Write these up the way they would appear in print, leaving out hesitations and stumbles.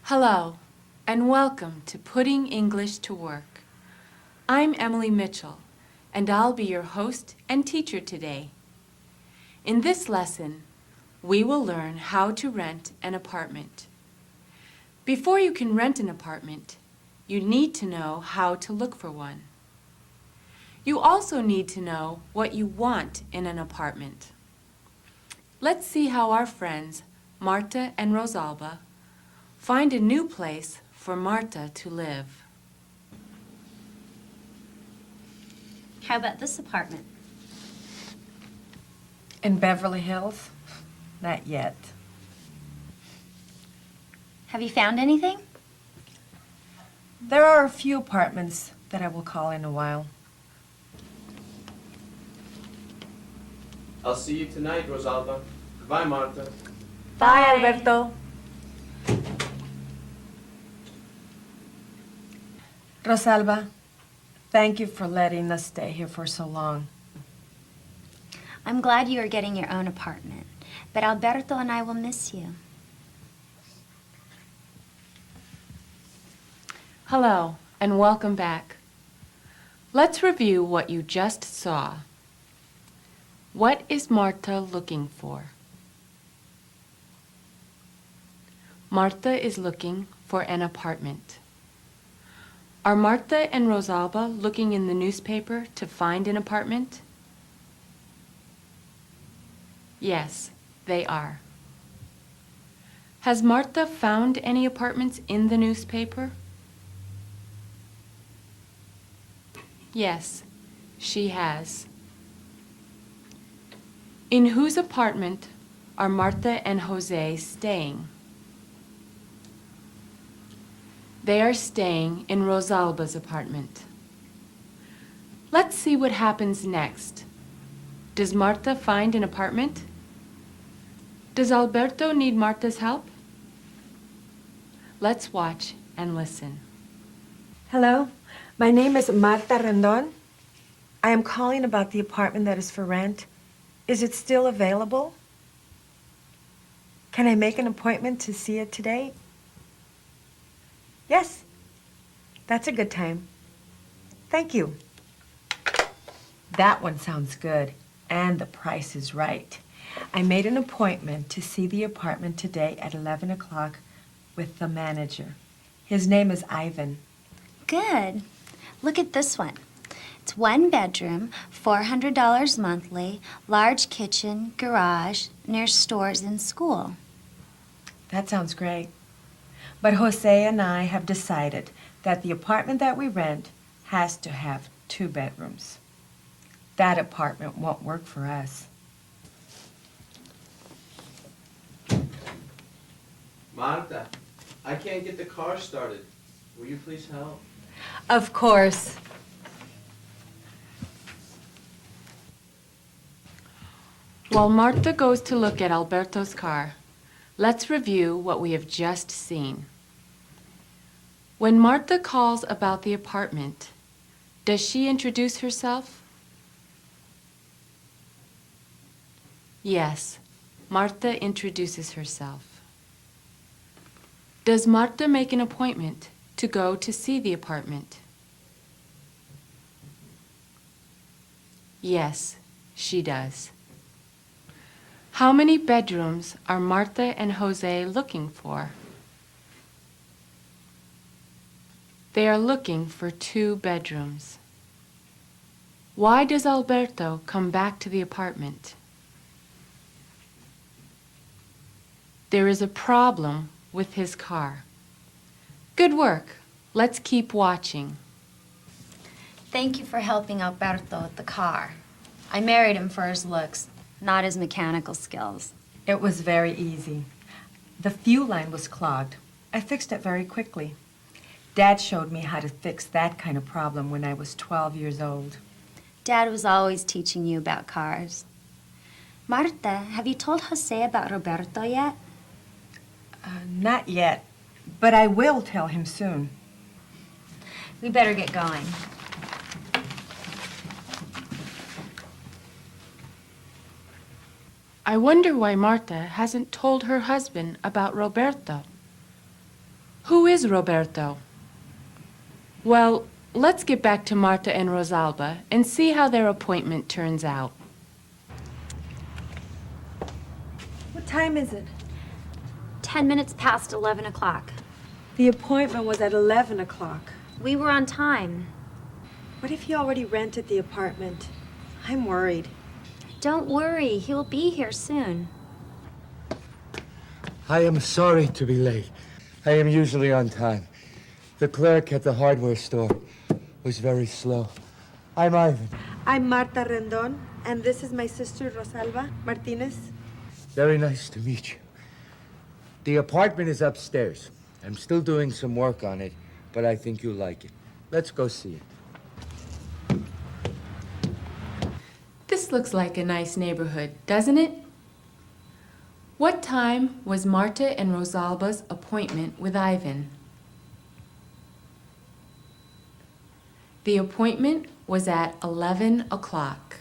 Hello, and welcome to Putting English to Work. I'm Emily Mitchell, and I'll be your host and teacher today. In this lesson, we will learn how to rent an apartment. Before you can rent an apartment, you need to know how to look for one. You also need to know what you want in an apartment. Let's see how our friends, Marta and Rosalba, find a new place for Marta to live. How about this apartment? In Beverly Hills? Not yet. Have you found anything? There are a few apartments that I will call in a while. I'll see you tonight, Rosalba. Goodbye, Marta. Bye, Alberto. Rosalba, thank you for letting us stay here for so long. I'm glad you are getting your own apartment, but Alberto and I will miss you. Hello, and welcome back. Let's review what you just saw. What is Marta looking for? Marta is looking for an apartment. Are Marta and Rosalba looking in the newspaper to find an apartment? Yes, they are. Has Marta found any apartments in the newspaper? Yes, she has. In whose apartment are Marta and Jose staying? They are staying in Rosalba's apartment. Let's see what happens next. Does Marta find an apartment? Does Alberto need Marta's help? Let's watch and listen. Hello, my name is Marta Rendon. I am calling about the apartment that is for rent. Is it still available? Can I make an appointment to see it today? Yes, that's a good time. Thank you. That one sounds good, and the price is right. I made an appointment to see the apartment today at 11 o'clock with the manager. His name is Ivan. Good. Look at this one. It's 1 bedroom, $400 monthly, large kitchen, garage, near stores and school. That sounds great. But Jose and I have decided that the apartment that we rent has to have 2 bedrooms. That apartment won't work for us. Marta, I can't get the car started. Will you please help? Of course. While Marta goes to look at Alberto's car, let's review what we have just seen. When Marta calls about the apartment, does she introduce herself? Yes, Marta introduces herself. Does Marta make an appointment to go to see the apartment? Yes, she does. How many bedrooms are Marta and Jose looking for? They are looking for 2 bedrooms. Why does Alberto come back to the apartment? There is a problem with his car. Good work. Let's keep watching. Thank you for helping Alberto with the car. I married him for his looks, not his mechanical skills. It was very easy. The fuel line was clogged. I fixed it very quickly. Dad showed me how to fix that kind of problem when I was 12 years old. Dad was always teaching you about cars. Marta, have you told Jose about Roberto yet? Not yet, but I will tell him soon. We better get going. I wonder why Marta hasn't told her husband about Roberto. Who is Roberto? Well, let's get back to Marta and Rosalba and see how their appointment turns out. What time is it? 10 minutes past 11 o'clock. The appointment was at 11 o'clock. We were on time. What if he already rented the apartment? I'm worried. Don't worry, he'll be here soon. I am sorry to be late. I am usually on time. The clerk at the hardware store was very slow. I'm Ivan. I'm Marta Rendon, and this is my sister Rosalba Martinez. Very nice to meet you. The apartment is upstairs. I'm still doing some work on it, but I think you'll like it. Let's go see it. This looks like a nice neighborhood, doesn't it? What time was Marta and Rosalba's appointment with Ivan? The appointment was at 11 o'clock.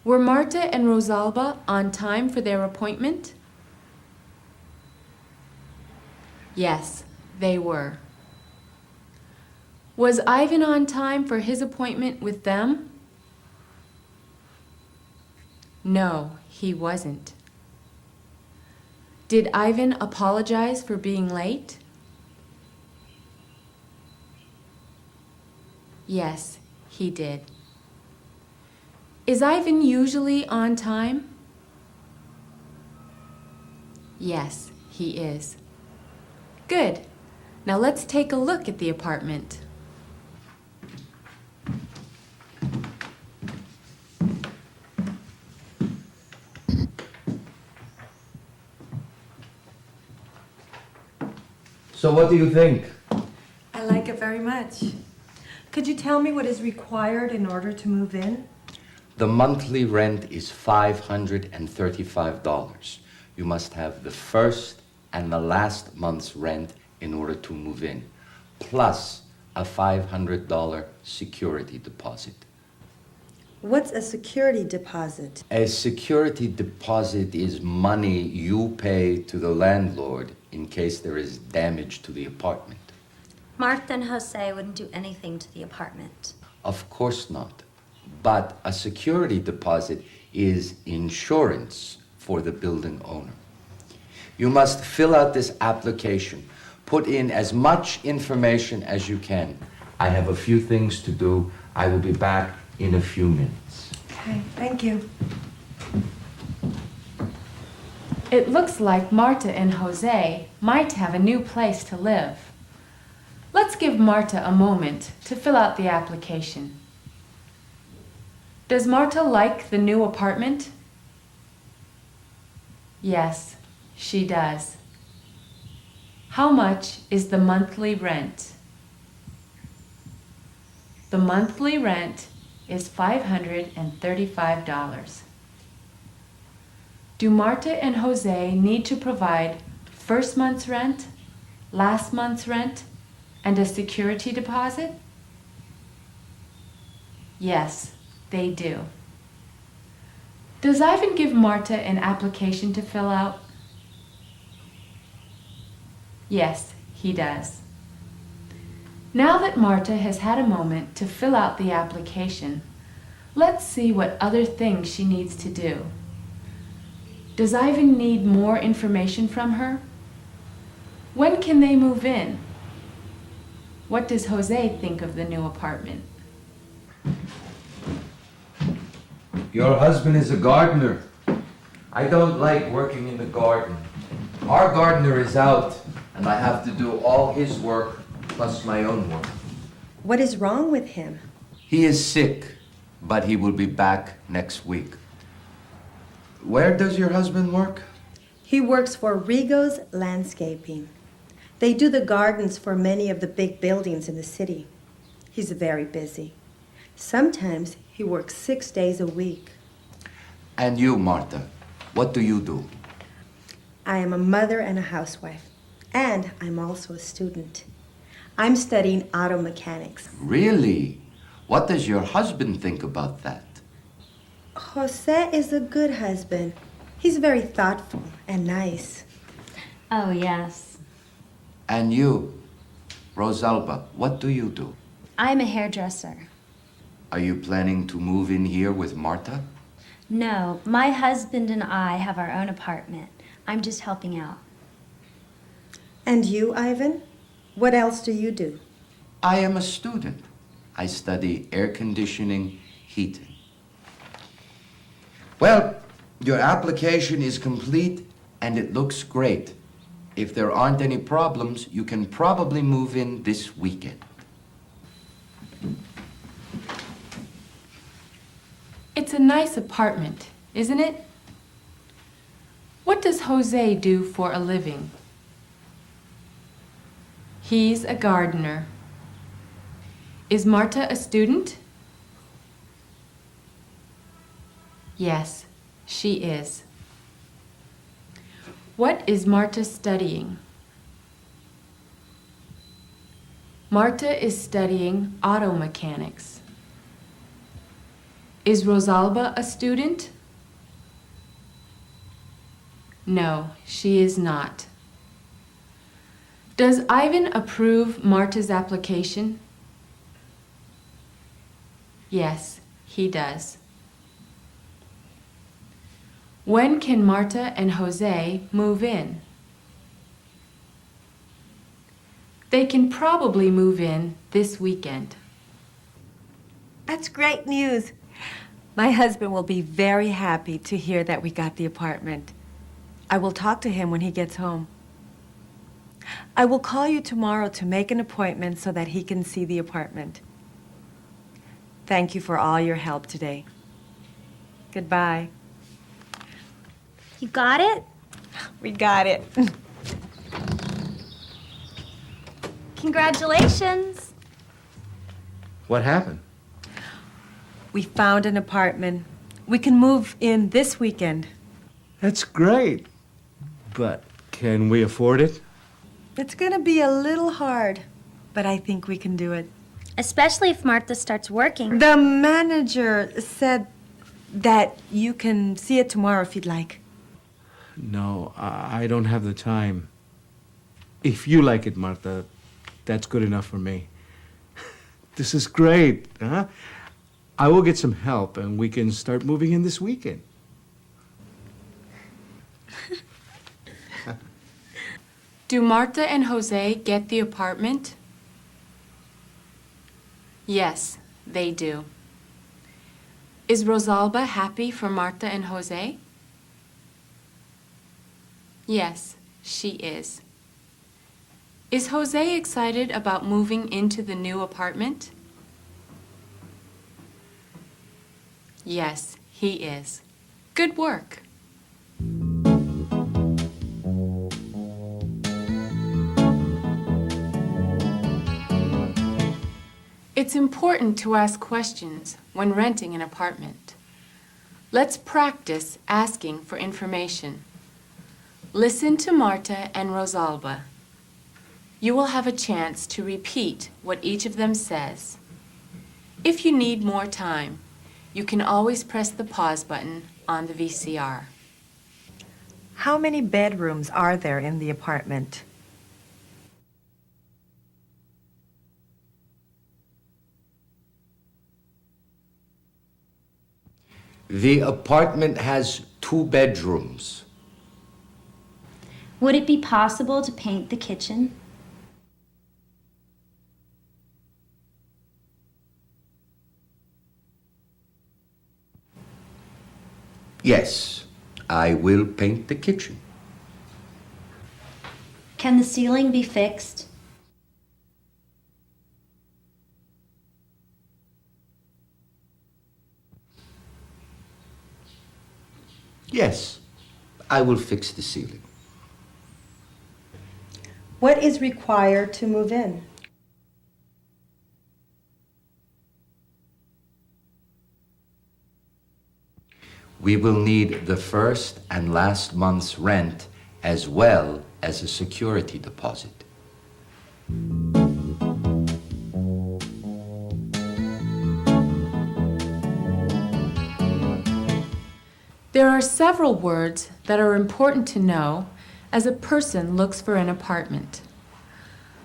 Were Marta and Rosalba on time for their appointment? Yes, they were. Was Ivan on time for his appointment with them? No, he wasn't. Did Ivan apologize for being late? Yes, he did. Is Ivan usually on time? Yes, he is. Good. Now let's take a look at the apartment. So what do you think? I like it very much. Could you tell me what is required in order to move in? The monthly rent is $535. You must have the first and the last month's rent in order to move in, plus a $500 security deposit. What's a security deposit? A security deposit is money you pay to the landlord in case there is damage to the apartment. Martha and Jose wouldn't do anything to the apartment. Of course not. But a security deposit is insurance for the building owner. You must fill out this application. Put in as much information as you can. I have a few things to do. I will be back in a few minutes. Okay, thank you. It looks like Marta and Jose might have a new place to live. Let's give Marta a moment to fill out the application. Does Marta like the new apartment? Yes, she does. How much is the monthly rent? The monthly rent is $535. Do Marta and Jose need to provide first month's rent, last month's rent, and a security deposit? Yes, they do. Does Ivan give Marta an application to fill out? Yes, he does. Now that Marta has had a moment to fill out the application, let's see what other things she needs to do. Does Ivan need more information from her? When can they move in? What does Jose think of the new apartment? Your husband is a gardener. I don't like working in the garden. Our gardener is out, and I have to do all his work plus my own work. What is wrong with him? He is sick, but he will be back next week. Where does your husband work? He works for Rigo's Landscaping. They do the gardens for many of the big buildings in the city. He's very busy. Sometimes he works 6 days a week. And you, Marta, what do you do? I am a mother and a housewife, and I'm also a student. I'm studying auto mechanics. Really? What does your husband think about that? Jose is a good husband. He's very thoughtful and nice. Oh, yes. And you, Rosalba, what do you do? I'm a hairdresser. Are you planning to move in here with Marta? No, my husband and I have our own apartment. I'm just helping out. And you, Ivan? What else do you do? I am a student. I study air conditioning, heating. Well, your application is complete and it looks great. If there aren't any problems, you can probably move in this weekend. It's a nice apartment, isn't it? What does Jose do for a living? He's a gardener. Is Marta a student? Yes, she is. What is Marta studying? Marta is studying auto mechanics. Is Rosalba a student? No, she is not. Does Ivan approve Marta's application? Yes, he does. When can Marta and Jose move in? They can probably move in this weekend. That's great news. My husband will be very happy to hear that we got the apartment. I will talk to him when he gets home. I will call you tomorrow to make an appointment so that he can see the apartment. Thank you for all your help today. Goodbye. You got it? We got it. Congratulations. What happened? We found an apartment. We can move in this weekend. That's great. But can we afford it? It's gonna be a little hard, but I think we can do it. Especially if Martha starts working. The manager said that you can see it tomorrow if you'd like. No, I don't have the time. If you like it, Martha, that's good enough for me. This is great, huh? I will get some help and we can start moving in this weekend. Do Marta and Jose get the apartment? Yes, they do. Is Rosalba happy for Marta and Jose? Yes, she is. Is Jose excited about moving into the new apartment? Yes, he is. Good work. It's important to ask questions when renting an apartment. Let's practice asking for information. Listen to Marta and Rosalba. You will have a chance to repeat what each of them says. If you need more time, you can always press the pause button on the VCR. How many bedrooms are there in the apartment? The apartment has 2 bedrooms. Would it be possible to paint the kitchen? Yes, I will paint the kitchen. Can the ceiling be fixed? Yes, I will fix the ceiling. What is required to move in? We will need the first and last month's rent as well as a security deposit. There are several words that are important to know as a person looks for an apartment.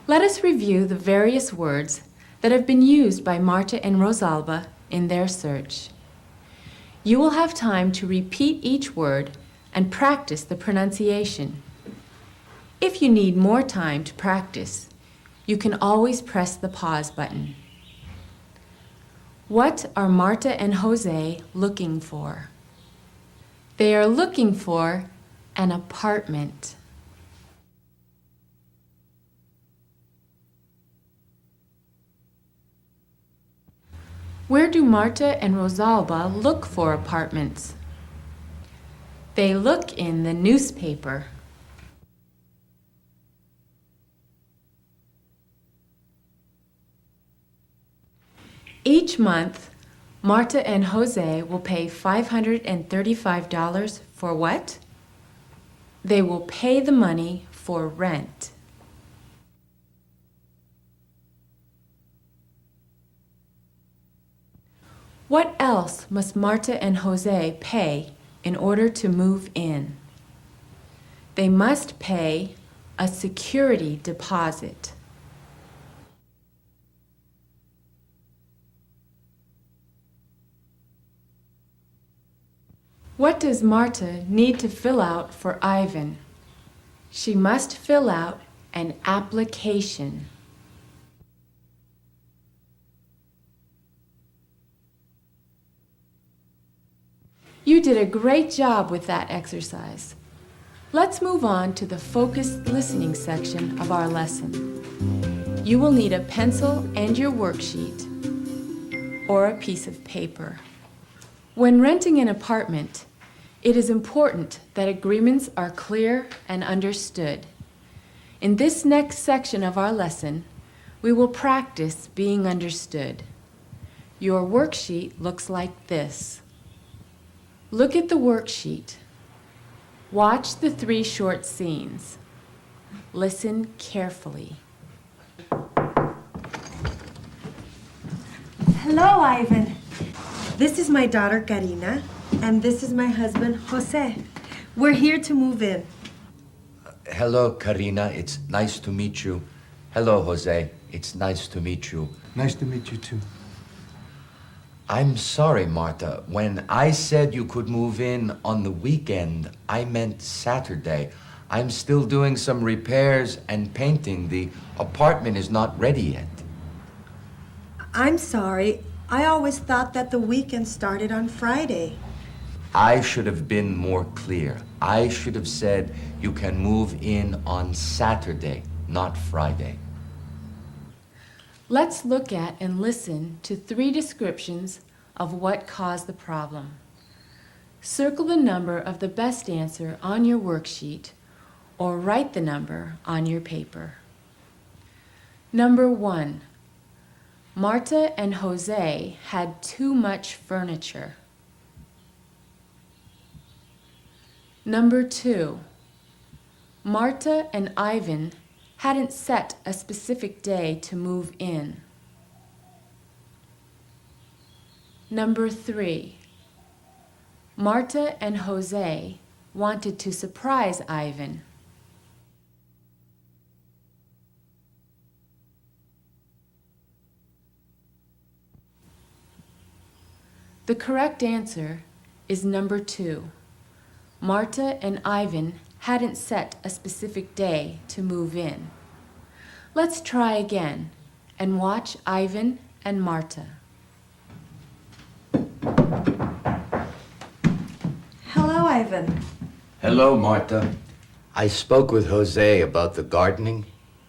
Let us review the various words that have been used by Marta and Rosalba in their search. You will have time to repeat each word and practice the pronunciation. If you need more time to practice, you can always press the pause button. What are Marta and Jose looking for? They are looking for an apartment. Where do Marta and Rosalba look for apartments? They look in the newspaper. Each month, Marta and Jose will pay $535 for what? They will pay the money for rent. What else must Marta and Jose pay in order to move in? They must pay a security deposit. What does Marta need to fill out for Ivan? She must fill out an application. You did a great job with that exercise. Let's move on to the focused listening section of our lesson. You will need a pencil and your worksheet or a piece of paper. When renting an apartment, it is important that agreements are clear and understood. In this next section of our lesson, we will practice being understood. Your worksheet looks like this. Look at the worksheet. Watch the 3 short scenes. Listen carefully. Hello, Ivan. This is my daughter, Karina, and this is my husband, Jose. We're here to move in. Hello, Karina. It's nice to meet you. Hello, Jose. It's nice to meet you. Nice to meet you too. I'm sorry, Marta. When I said you could move in on the weekend, I meant Saturday. I'm still doing some repairs and painting. The apartment is not ready yet. I'm sorry. I always thought that the weekend started on Friday. I should have been more clear. I should have said you can move in on Saturday, not Friday. Let's look at and listen to 3 descriptions of what caused the problem. Circle the number of the best answer on your worksheet or write the number on your paper. Number 1. Marta and Jose had too much furniture. Number 2. Marta and Ivan hadn't set a specific day to move in. Number 3. Marta and Jose wanted to surprise Ivan. The correct answer is number 2. Marta and Ivan hadn't set a specific day to move in. Let's try again and watch Ivan and Marta. Hello, Ivan. Hello, Marta. I spoke with Jose about the gardening.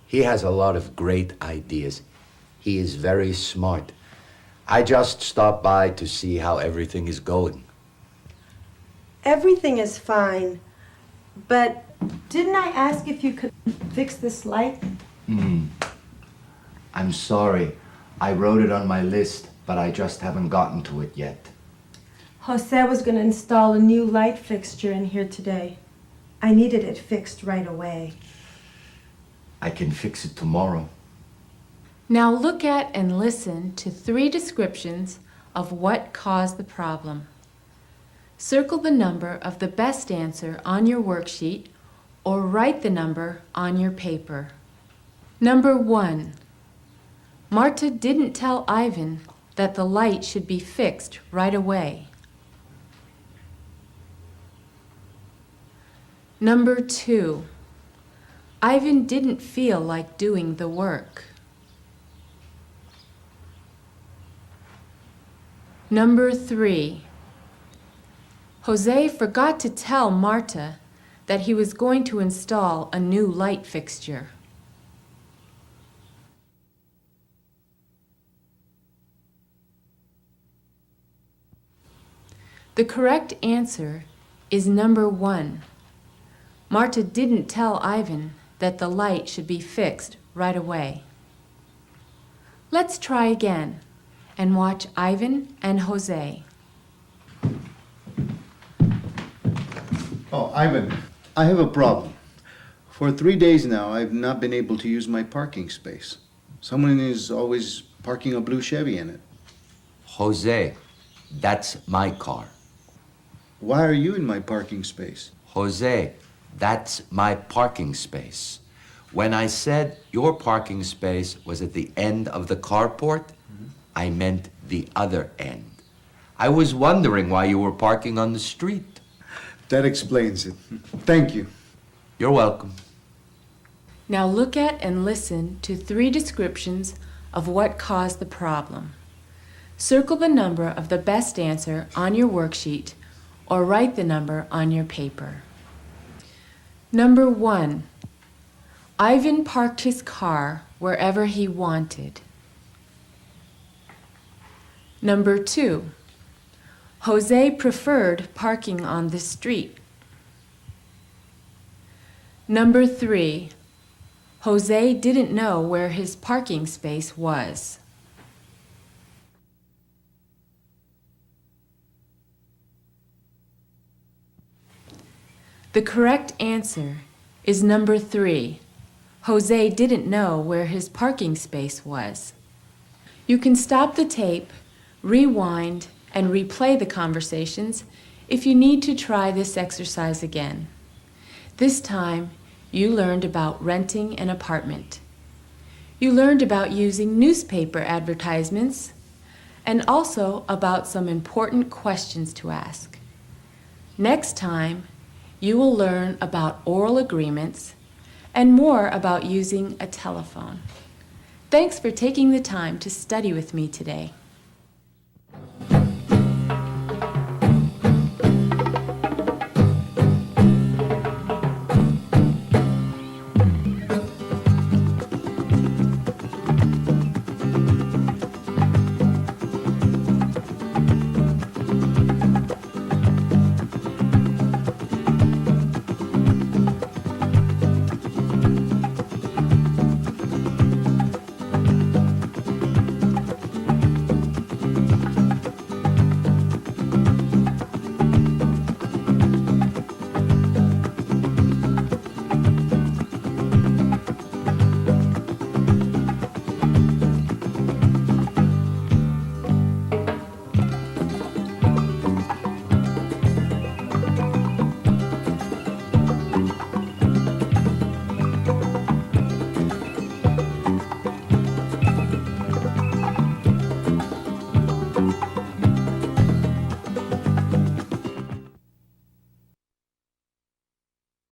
He has a lot of great ideas. He is very smart. I just stopped by to see how everything is going. Everything is fine, but didn't I ask if you could fix this light? I'm sorry. I wrote it on my list, but I just haven't gotten to it yet. Jose was going to install a new light fixture in here today. I needed it fixed right away. I can fix it tomorrow. Now look at and listen to 3 descriptions of what caused the problem. Circle the number of the best answer on your worksheet or write the number on your paper. Number 1. Marta didn't tell Ivan that the light should be fixed right away. Number 2. Ivan didn't feel like doing the work. Number 3. Jose forgot to tell Marta that he was going to install a new light fixture. The correct answer is number 1. Marta didn't tell Ivan that the light should be fixed right away. Let's try again and watch Ivan and Jose. Oh, Ivan, I have a problem. For 3 days now, I've not been able to use my parking space. Someone is always parking a blue Chevy in it. Jose, that's my car. Why are you in my parking space? Jose, that's my parking space. When I said your parking space was at the end of the carport, I meant the other end. I was wondering why you were parking on the street. That explains it. Thank you. You're welcome. Now look at and listen to 3 descriptions of what caused the problem. Circle the number of the best answer on your worksheet or write the number on your paper. Number 1. Ivan parked his car wherever he wanted. Number 2. Jose preferred parking on the street. Number 3. Jose didn't know where his parking space was. The correct answer is number 3. Jose didn't know where his parking space was. You can stop the tape, rewind, and replay the conversations if you need to try this exercise again. This time, you learned about renting an apartment. You learned about using newspaper advertisements and also about some important questions to ask. Next time, you will learn about oral agreements and more about using a telephone. Thanks for taking the time to study with me today.